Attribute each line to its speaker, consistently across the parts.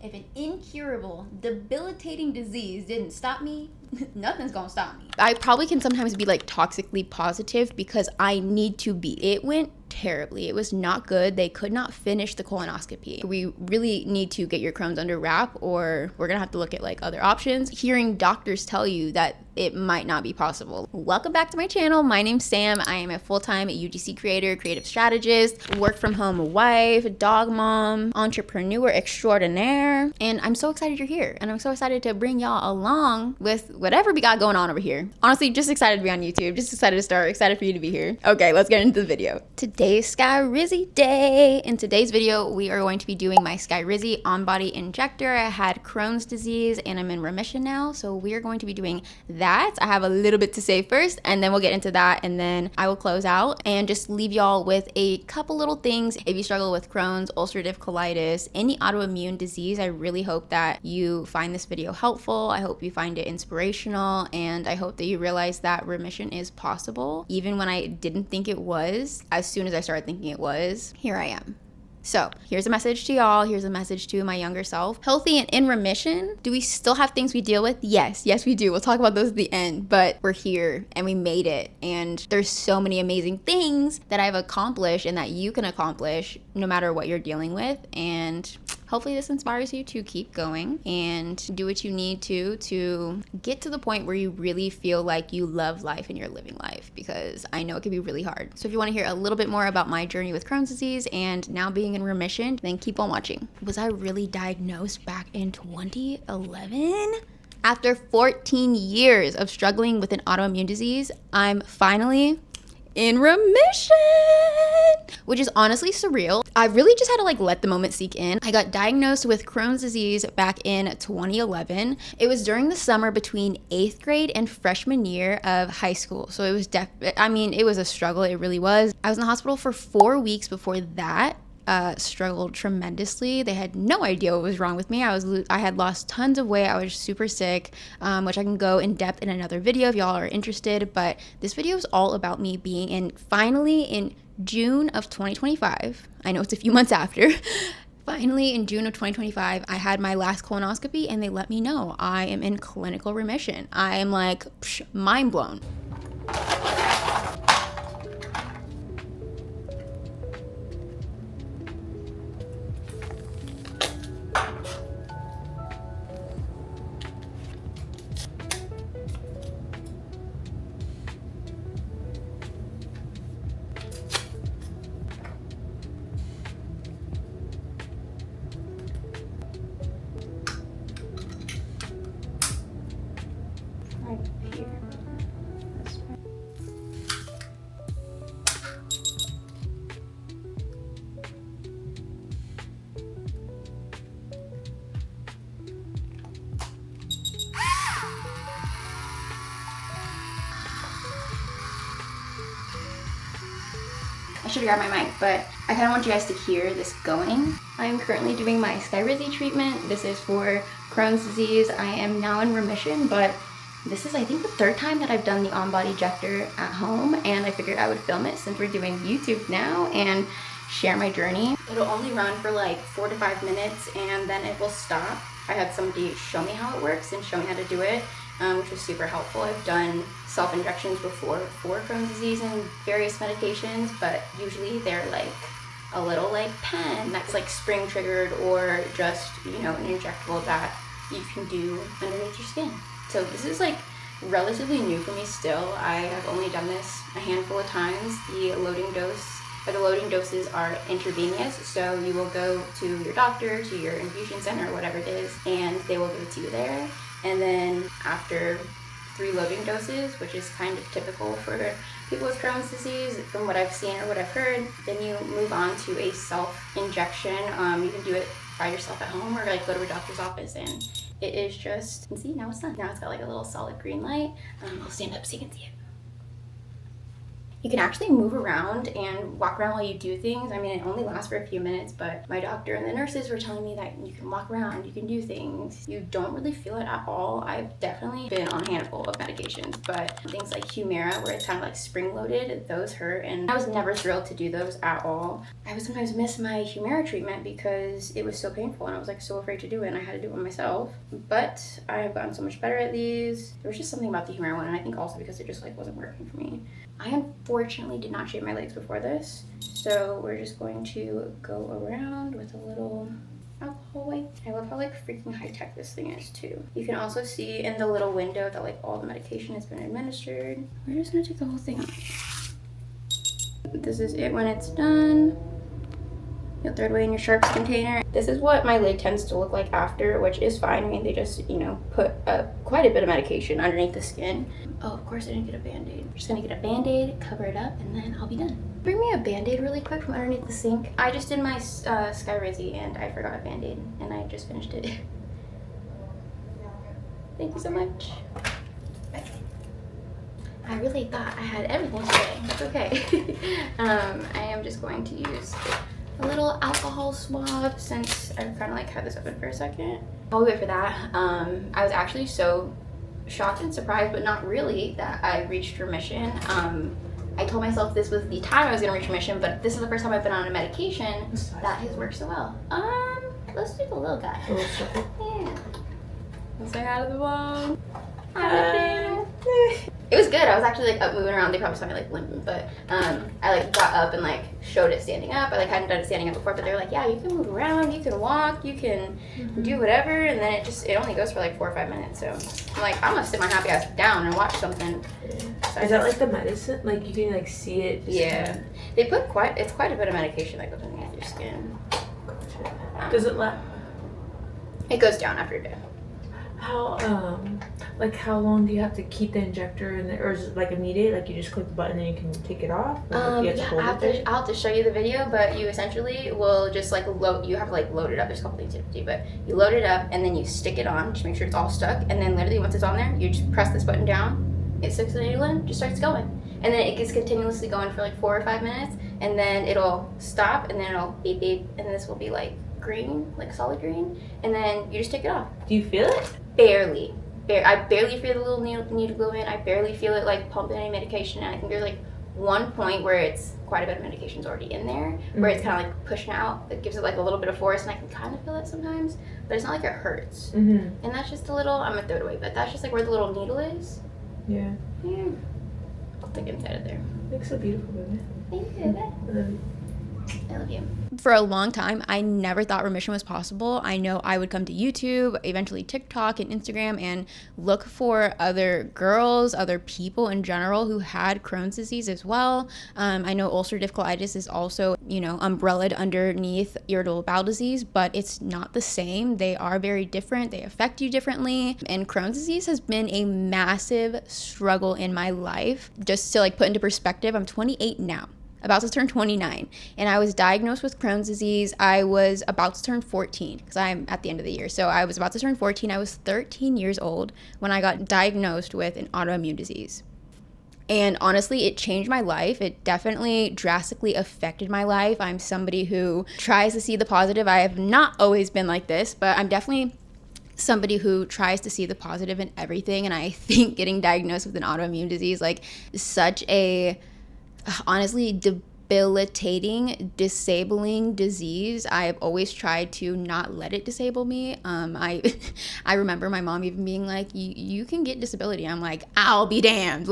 Speaker 1: If an incurable, debilitating disease didn't stop me, nothing's gonna stop me. I probably can sometimes be like toxically positive because I need to be. It went terribly. It was not good. They could not finish the colonoscopy. We really need to get your Crohn's under wrap, or we're gonna have to look at like other options. Hearing doctors tell you that it might not be possible. Welcome back to my channel. My name's Sam. I am a full-time UGC creator, creative strategist, work from home wife, dog mom, entrepreneur extraordinaire, and I'm so excited you're here. And I'm so excited to bring y'all along with whatever we got going on over here. Honestly, just excited to be on YouTube, just excited to start, excited for you to be here. Okay, let's get into the video. Today's Skyrizi day. In today's video, we are going to be doing my Skyrizi on-body injector. I had Crohn's disease and I'm in remission now, so we are going to be doing that. I have a little bit to say first, and then we'll get into that, and then I will close out and just leave y'all with a couple little things. If you struggle with Crohn's, ulcerative colitis, any autoimmune disease, I really hope that you find this video helpful. I hope you find it inspirational, and I hope that you realize that remission is possible. Even when I didn't think it was, as soon as I started thinking it was, here I am. So here's a message to y'all. Here's a message to my younger self. Healthy and in remission. Do we still have things we deal with? Yes, we do. We'll talk about those at the end, but we're here and we made it. And there's so many amazing things that I've accomplished and that you can accomplish no matter what you're dealing with. And hopefully this inspires you to keep going and do what you need to get to the point where you really feel like you love life and you're living life, because I know it can be really hard. So if you want to hear a little bit more about my journey with Crohn's disease and now being in remission, then keep on watching. Was I really diagnosed back in 2011? After 14 years of struggling with an autoimmune disease, I'm finally in remission, which is honestly surreal. I really just had to like let the moment sink in. I got diagnosed with Crohn's disease back in 2011. It was during the summer between 8th grade and freshman year of high school. So it was it was a struggle. It really was. I was in the hospital for 4 weeks before that. Struggled tremendously. They had no idea what was wrong with me. I had lost tons of weight. I was super sick, which I can go in depth in another video if y'all are interested. But this video is all about me being finally in June of 2025. I know it's a few months after. Finally, in June of 2025, I had my last colonoscopy and they let me know I am in clinical remission. I am like, mind blown. I should have grabbed my mic, but I kind of want you guys to hear this going. I am currently doing my Skyrizi treatment. This is for Crohn's disease. I am now in remission, but this is, I think, the third time that I've done the on-body injector at home, and I figured I would film it since we're doing YouTube now and share my journey. It'll only run for like 4 to 5 minutes, and then it will stop. I had somebody show me how it works and show me how to do it, which was super helpful. I've done self-injections before for Crohn's disease and various medications, but usually they're like a little like pen that's like spring triggered, or just, you know, an injectable that you can do underneath your skin. So this is like relatively new for me still. I have only done this a handful of times. The loading doses are intravenous, so you will go to your doctor, to your infusion center, or whatever it is, and they will give it to you there. And then after 3 loading doses, which is kind of typical for people with Crohn's disease, from what I've seen or what I've heard, then you move on to a self-injection. You can do it by yourself at home, or like go to a doctor's office, and it is just, you can see now it's done. Now it's got like a little solid green light. I'll stand up so you can see it. You can actually move around and walk around while you do things. I mean, it only lasts for a few minutes, but my doctor and the nurses were telling me that you can walk around, you can do things. You don't really feel it at all. I've definitely been on a handful of medications, but things like Humira, where it's kind of like spring-loaded, those hurt, and I was never thrilled to do those at all. I would sometimes miss my Humira treatment because it was so painful and I was like so afraid to do it and I had to do it myself. But I have gotten so much better at these. There was just something about the Humira one, and I think also because it just like wasn't working for me. I unfortunately did not shave my legs before this, so we're just going to go around with a little alcohol wipe. I love how like freaking high tech this thing is too. You can also see in the little window that like all the medication has been administered. We're just gonna take the whole thing off. This is it when it's done. You'll throw it away in your sharps container. This is what my leg tends to look like after, which is fine. I mean, they just, you know, put quite a bit of medication underneath the skin. Oh, of course I didn't get a Band-Aid. I'm just gonna get a Band-Aid, cover it up, and then I'll be done. Bring me a Band-Aid really quick from underneath the sink. I just did my Skyrizi and I forgot a Band-Aid and I just finished it. Thank you so much. I really thought I had everything today. That's okay. I am just going to use a little alcohol swab since I've kind of like had this open for a second. While we wait for that, I was actually so shocked and surprised, but not really, that I reached remission. I told myself this was the time I was gonna reach remission, but this is the first time I've been on a medication that has worked so well. Let's do the little guy. Yeah. Let's say hi to the mom. Hi. It was good. I was actually like up moving around. They probably saw me like limping, but I like got up and like showed it standing up. I like hadn't done it standing up before, but they were like, yeah, you can move around, you can walk, you can do whatever, and then it only goes for like 4 or 5 minutes. So I'm like, I'm gonna sit my happy ass down and watch something. So
Speaker 2: is that like the medicine? Like you can like see it?
Speaker 1: Yeah. They put quite a bit of medication that goes underneath your skin.
Speaker 2: Does it let?
Speaker 1: It goes down after a day.
Speaker 2: How like how long do you have to keep the injector in there, or is it like immediate? Like you just click the button and you can take it off?
Speaker 1: I'll have to show you the video, but you essentially will just like load. You have to like load it up. There's a couple things you have to do, but you load it up and then you stick it on. Just make sure it's all stuck, and then literally once it's on there, you just press this button down. It sticks the needle in, just starts going, and then it gets continuously going for like 4 or 5 minutes, and then it'll stop, and then it'll beep beep, and then this will be like green, like solid green, and then you just take it off.
Speaker 2: Do you feel it?
Speaker 1: Barely. I barely feel the little needle go in. I barely feel it like pumping any medication. And I think there's like one point where it's quite a bit of medication's already in there, where it's kind of like pushing out. It gives it like a little bit of force, and I can kind of feel it sometimes, but it's not like it hurts. And that's just a little, I'm gonna throw it away, but that's just like where the little needle is.
Speaker 2: Yeah.
Speaker 1: I'll take it inside of there.
Speaker 2: Looks so beautiful, baby.
Speaker 1: Thank you, baby. I love you.
Speaker 3: For a long time, I never thought remission was possible. I know I would come to YouTube, eventually TikTok and Instagram, and look for other girls, other people in general who had Crohn's disease as well. I know ulcerative colitis is also, umbrellaed underneath irritable bowel disease, but it's not the same. They are very different. They affect you differently. And Crohn's disease has been a massive struggle in my life. Just to put into perspective, I'm 28 now. About to turn 29, and I was diagnosed with Crohn's disease. I was about to turn 14 because I'm at the end of the year. So I was about to turn 14. I was 13 years old when I got diagnosed with an autoimmune disease. And honestly, it changed my life. It definitely drastically affected my life. I'm somebody who tries to see the positive. I have not always been like this, but I'm definitely somebody who tries to see the positive in everything. And I think getting diagnosed with an autoimmune disease, such a honestly debilitating, disabling disease. I've always tried to not let it disable me. I remember my mom even being like, you can get disability. I'm like, I'll be damned.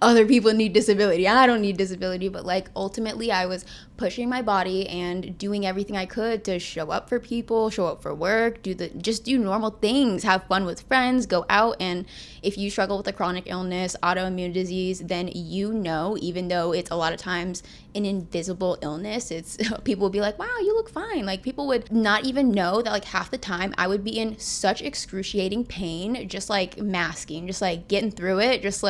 Speaker 3: Other people need disability. I don't need disability. But ultimately I was pushing my body and doing everything I could to show up for people, show up for work, just do normal things, have fun with friends, go out. And if you struggle with a chronic illness, autoimmune disease, then even though it's a lot of times an invisible illness, it's people will be like, wow, you look fine. People would not even know that half the time I would be in such excruciating pain, just masking, just getting through it, just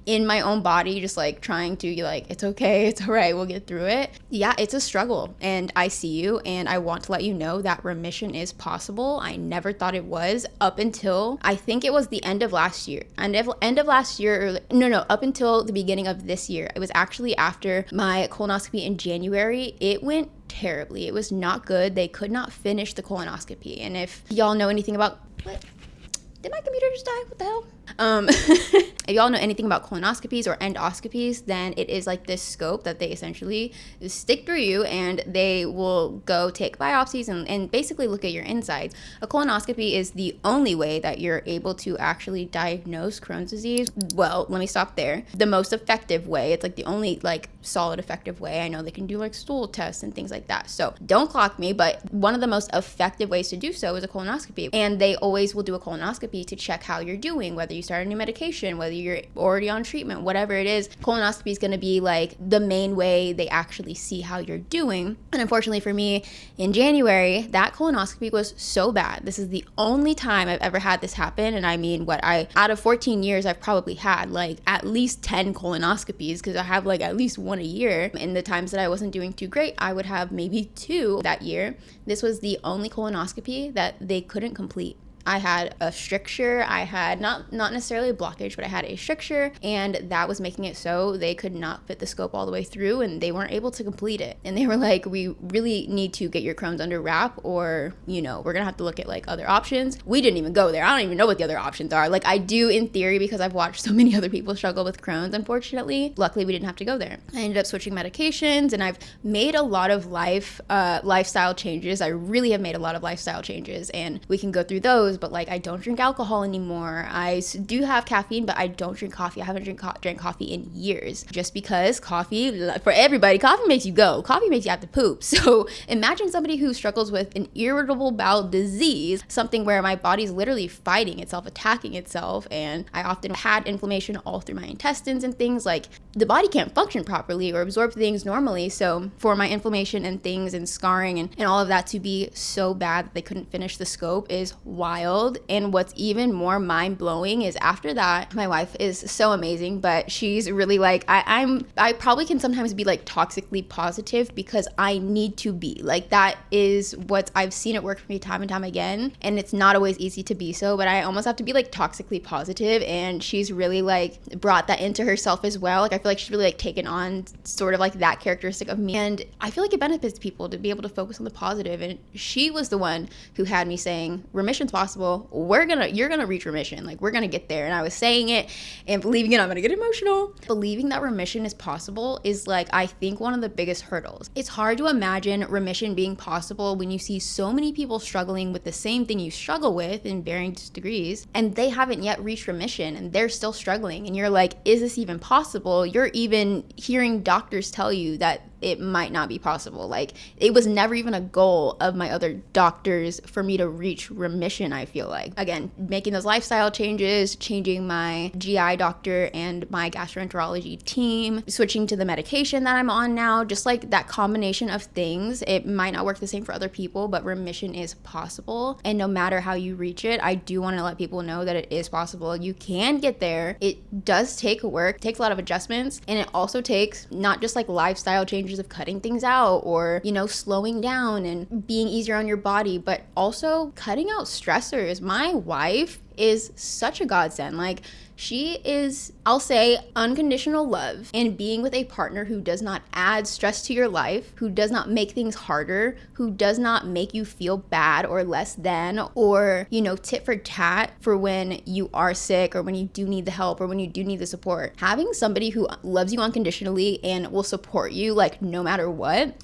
Speaker 3: in my own body, just trying to it's okay, it's all right, we'll get through it. Yeah, it's a struggle, and I see you, and I want to let you know that remission is possible. I never thought it was up until I think it was the end of last year. Up until the beginning of this year. It was actually after my colonoscopy in January. It went terribly. It was not good. They could not finish the colonoscopy. And if y'all know anything about... What? Did my computer just die? What the hell? If y'all know anything about colonoscopies or endoscopies, then it is like this scope that they essentially stick through you, and they will go take biopsies and basically look at your insides. A colonoscopy is the only way that you're able to actually diagnose Crohn's disease. Well, let me stop there. The most effective way, it's like the only like solid effective way. I know they can do like stool tests and things like that. So don't clock me, but one of the most effective ways to do so is a colonoscopy. And they always will do a colonoscopy to check how you're doing, whether you start a new medication, whether you're already on treatment, whatever it is. Colonoscopy is going to be like the main way they actually see how you're doing. And unfortunately for me, in January, that colonoscopy was so bad. This is the only time I've ever had this happen. And I mean, out of 14 years, I've probably had like at least 10 colonoscopies, because I have like at least one a year. In the times that I wasn't doing too great, I would have maybe 2 that year. This was the only colonoscopy that they couldn't complete. I had a stricture. I had not necessarily a blockage, but I had a stricture, and that was making it so they could not fit the scope all the way through, and they weren't able to complete it. And they were like, we really need to get your Crohn's under wrap, or, you know, we're gonna have to look at like other options. We didn't even go there. I don't even know what the other options are. Like, I do in theory, because I've watched so many other people struggle with Crohn's, unfortunately. Luckily, we didn't have to go there. I ended up switching medications, and I've made a lot of lifestyle changes. I really have made a lot of lifestyle changes, and we can go through those. But like, I don't drink alcohol anymore. I do have caffeine, but I don't drink coffee. I haven't drank coffee in years, just because coffee, for everybody, coffee makes you go. Coffee makes you have to poop. So imagine somebody who struggles with an irritable bowel disease, something where my body's literally fighting itself, attacking itself, and I often had inflammation all through my intestines and things. Like, the body can't function properly or absorb things normally. So for my inflammation and things and scarring and all of that to be so bad that they couldn't finish the scope is wild. And what's even more mind-blowing is after that, my wife is so amazing, but she's really like, I probably can sometimes be like toxically positive, because I need to be. Like, that is what I've seen it work for me time and time again, and it's not always easy to be so, but I almost have to be like toxically positive, and she's really like brought that into herself as well. Like, I feel like she's really like taken on sort of like that characteristic of me, and I feel like it benefits people to be able to focus on the positive. And she was the one who had me saying, remission's possible. You're gonna reach remission. Like, we're gonna get there. And I was saying it and believing it. I'm gonna get emotional. Believing that remission is possible is like, I think, one of the biggest hurdles. It's hard to imagine remission being possible when you see so many people struggling with the same thing you struggle with in varying degrees, and they haven't yet reached remission and they're still struggling. And you're like, is this even possible? You're even hearing doctors tell you that it might not be possible. Like, it was never even a goal of my other doctors for me to reach remission, I feel like. Again, making those lifestyle changes, changing my GI doctor and my gastroenterology team, switching to the medication that I'm on now, just like that combination of things. It might not work the same for other people, but remission is possible. And no matter how you reach it, I do want to let people know that it is possible. You can get there. It does take work, it takes a lot of adjustments, and it also takes not just like lifestyle changes of cutting things out or, you know, slowing down and being easier on your body, but also cutting out stressors. My wife is such a godsend. Like, she is, I'll say, unconditional love, and being with a partner who does not add stress to your life, who does not make things harder, who does not make you feel bad or less than, or, you know, tit for tat for when you are sick or when you do need the help or when you do need the support. Having somebody who loves you unconditionally and will support you like no matter what,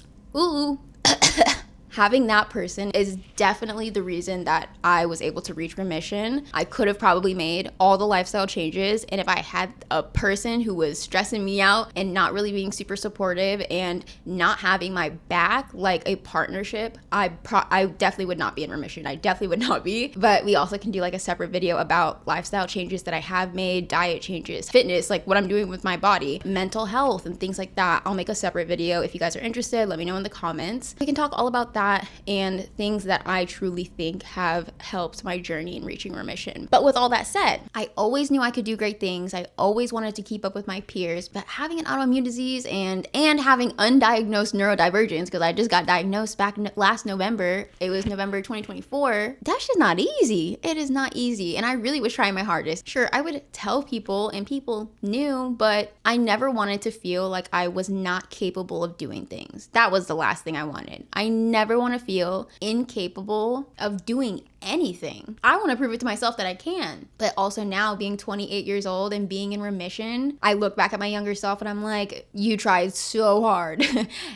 Speaker 3: having that person is definitely the reason that I was able to reach remission. I could have probably made all the lifestyle changes, and if I had a person who was stressing me out and not really being super supportive and not having my back, like a partnership, I definitely would not be in remission. I definitely would not be. But we also can do like a separate video about lifestyle changes that I have made, diet changes, fitness, like what I'm doing with my body, mental health, and things like that. I'll make a separate video. If you guys are interested, let me know in the comments. We can talk all about that and things that I truly think have helped my journey in reaching remission. But with all that said, I always knew I could do great things. I always wanted to keep up with my peers, but having an autoimmune disease and having undiagnosed neurodivergence, because I just got diagnosed back last November, it was November 2024, that's just not easy. It is not easy, and I really was trying my hardest. Sure, I would tell people and people knew, but I never wanted to feel like I was not capable of doing things. That was the last thing I wanted. I never ever want to feel incapable of doing anything. I want to prove it to myself that I can. But also now, being 28 years old and being in remission, I look back at my younger self and I'm like, you tried so hard.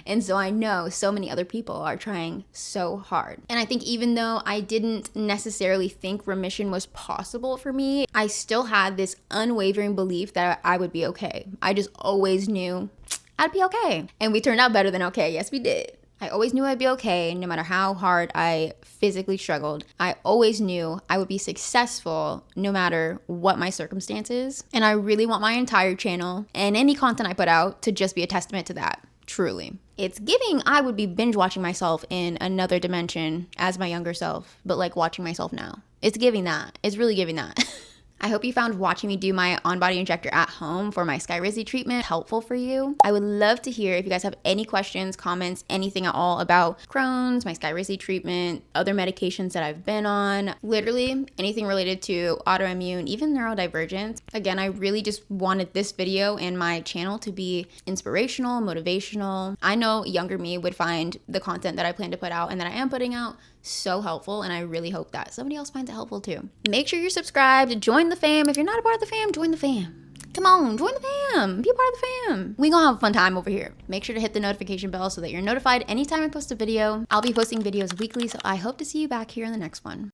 Speaker 3: And so I know so many other people are trying so hard. And I think even though I didn't necessarily think remission was possible for me, I still had this unwavering belief that I would be okay. I just always knew I'd be okay. And we turned out better than okay. Yes, we did. I always knew I'd be okay no matter how hard I physically struggled. I always knew I would be successful no matter what my circumstances. And I really want my entire channel and any content I put out to just be a testament to that, truly. It's giving I would be binge watching myself in another dimension as my younger self, but like watching myself now. It's giving that. It's really giving that. I hope you found watching me do my on-body injector at home for my Skyrizi treatment helpful for you. I would love to hear if you guys have any questions, comments, anything at all about Crohn's, my Skyrizi treatment, other medications that I've been on, literally anything related to autoimmune, even neurodivergent. Again, I really just wanted this video and my channel to be inspirational, motivational. I know younger me would find the content that I plan to put out and that I am putting out so helpful, and I really hope that somebody else finds it helpful too. Make sure you're subscribed, join the fam. If you're not a part of the fam, join the fam. Come on, join the fam, be a part of the fam. We gonna have a fun time over here. Make sure to hit the notification bell so that you're notified anytime I post a video. I'll be posting videos weekly, so I hope to see you back here in the next one.